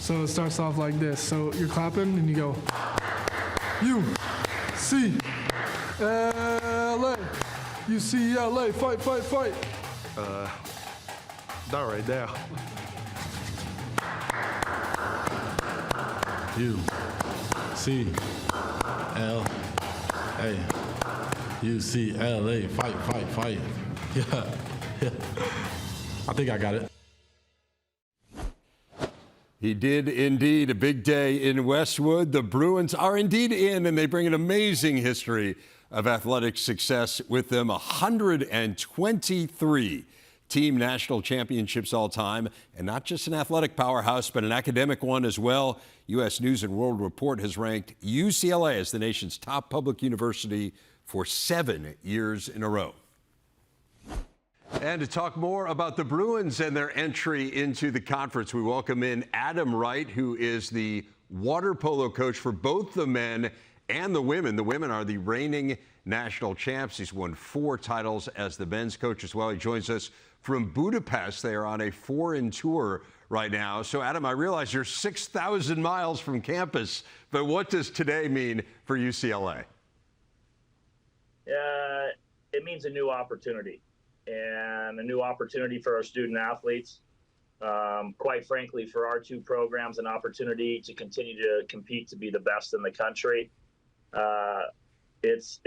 So it starts off like this. So you're clapping and you go, UCLA, UCLA, fight, fight, fight. That right there. UCLA, fight, fight, fight. Yeah. I think I got it. He did indeed. A big day in Westwood. The Bruins are indeed in, and they bring an amazing history of athletic success with them. 123 team national championships all time, and not just an athletic powerhouse, but an academic one as well. U.S. News and World Report has ranked UCLA as the nation's top public university for 7 years in a row. And to talk more about the Bruins and their entry into the conference, we welcome in Adam Wright, who is the water polo coach for both the men and the women. The women are the reigning national champs. He's won 4 titles as the men's coach as well. He joins us from Budapest. They are on a foreign tour right now. So, Adam, I realize you're 6,000 miles from campus, but what does today mean for UCLA? It means a new opportunity, and a new opportunity for our student athletes. Quite frankly, for our 2 programs, an opportunity to continue to compete to be the best in the country. It's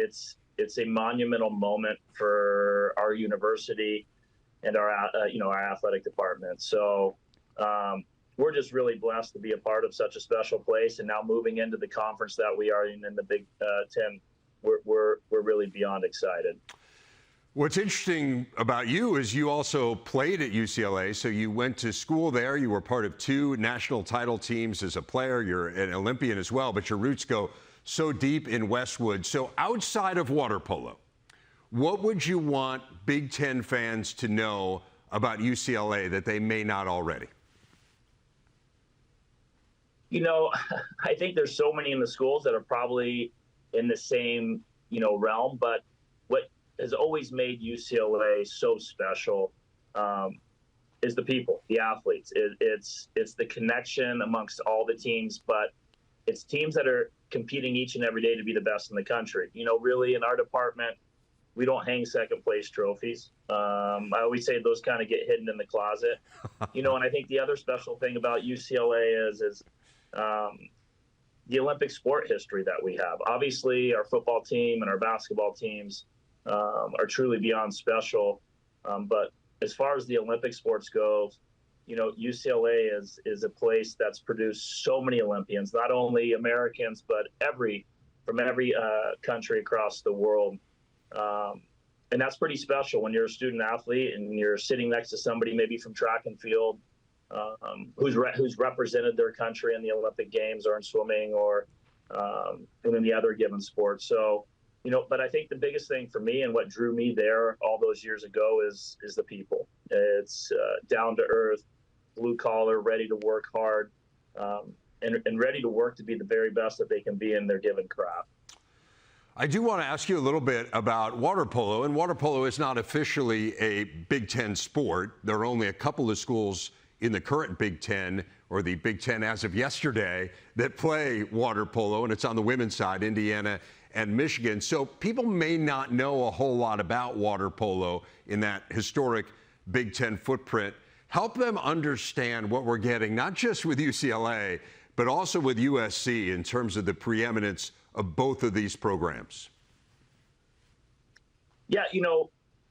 a monumental moment for our university and our athletic department. So we're just really blessed to be a part of such a special place. And now moving into the conference that we are in the Big Ten, we're really beyond excited. What's interesting about you is you also played at UCLA, so you went to school there. You were part of 2 national title teams as a player. You're an Olympian as well, but your roots go so deep in Westwood. So outside of water polo, what would you want Big Ten fans to know about UCLA that they may not already? You know, I think there's so many in the schools that are probably in the same, realm, but what has always made UCLA so special is the people, the athletes. It's the connection amongst all the teams, but it's teams that are competing each and every day to be the best in the country. Really in our department, we don't hang second place trophies. I always say those kind of get hidden in the closet. And I think the other special thing about UCLA is the Olympic sport history that we have. Obviously, our football team and our basketball teams are truly beyond special. But as far as the Olympic sports go, UCLA is a place that's produced so many Olympians, not only Americans, but from every country across the world. And that's pretty special when you're a student athlete and you're sitting next to somebody maybe from track and field who's represented their country in the Olympic Games or in swimming or in the other given sports. So, but I think the biggest thing for me and what drew me there all those years ago is the people. It's down to earth, blue collar, ready to work hard, and ready to work to be the very best that they can be in their given craft. I do want to ask you a little bit about water polo, and water polo is not officially a Big Ten sport. There are only a couple of schools in the current Big Ten, or the Big Ten as of yesterday, that play water polo, and it's on the women's side, Indiana and Michigan. So people may not know a whole lot about water polo in that historic Big Ten footprint. Help them understand what we're getting, not just with UCLA, but also with USC in terms of the preeminence of both of these programs. Yeah,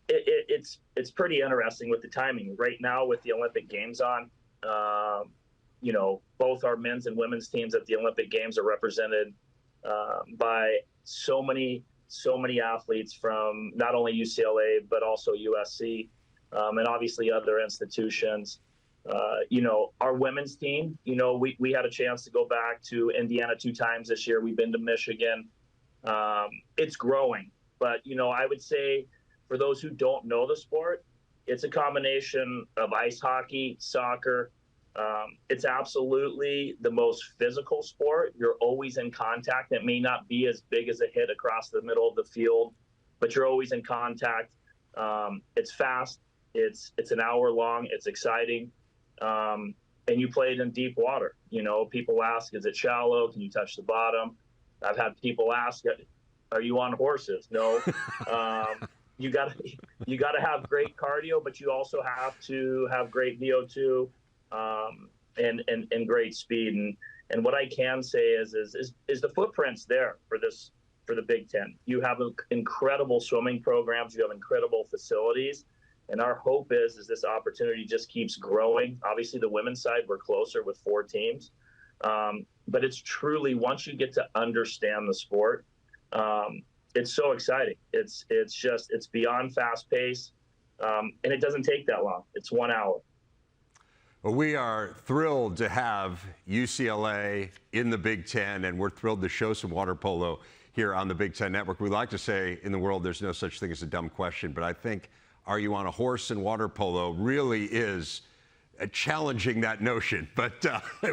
it's pretty interesting with the timing. Right now with the Olympic Games on, both our men's and women's teams at the Olympic Games are represented by so many athletes from not only UCLA, but also USC, and obviously other institutions. Our women's team, we had a chance to go back to Indiana 2 times this year. We've been to Michigan. It's growing, but, I would say for those who don't know the sport, it's a combination of ice hockey, soccer. It's absolutely the most physical sport. You're always in contact. It may not be as big as a hit across the middle of the field, but you're always in contact. It's fast. It's an hour long. It's exciting. And and you played in deep water. You know, people ask, is it shallow? Can you touch the bottom? I've had people ask, are you on horses? No. You gotta have great cardio, but you also have to have great VO2 and great speed. And what I can say is the footprint's there for the Big Ten. You have incredible swimming programs. You have incredible facilities. And our hope is this opportunity just keeps growing. Obviously, the women's side, we're closer with 4 teams. But it's truly, once you get to understand the sport, it's so exciting. It's beyond fast pace, and it doesn't take that long. It's 1 hour. Well, we are thrilled to have UCLA in the Big Ten, and we're thrilled to show some water polo here on the Big Ten Network. We like to say in the world there's no such thing as a dumb question, but I think are you on a horse in water polo really is challenging that notion. But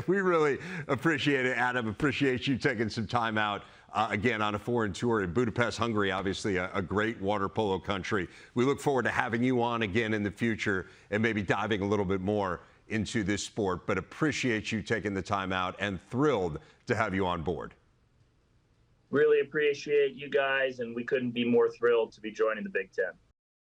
we really appreciate it, Adam. Appreciate you taking some time out again on a foreign tour in Budapest, Hungary, obviously a great water polo country. We look forward to having you on again in the future and maybe diving a little bit more into this sport, but appreciate you taking the time out and thrilled to have you on board. Really appreciate you guys, and we couldn't be more thrilled to be joining the Big Ten.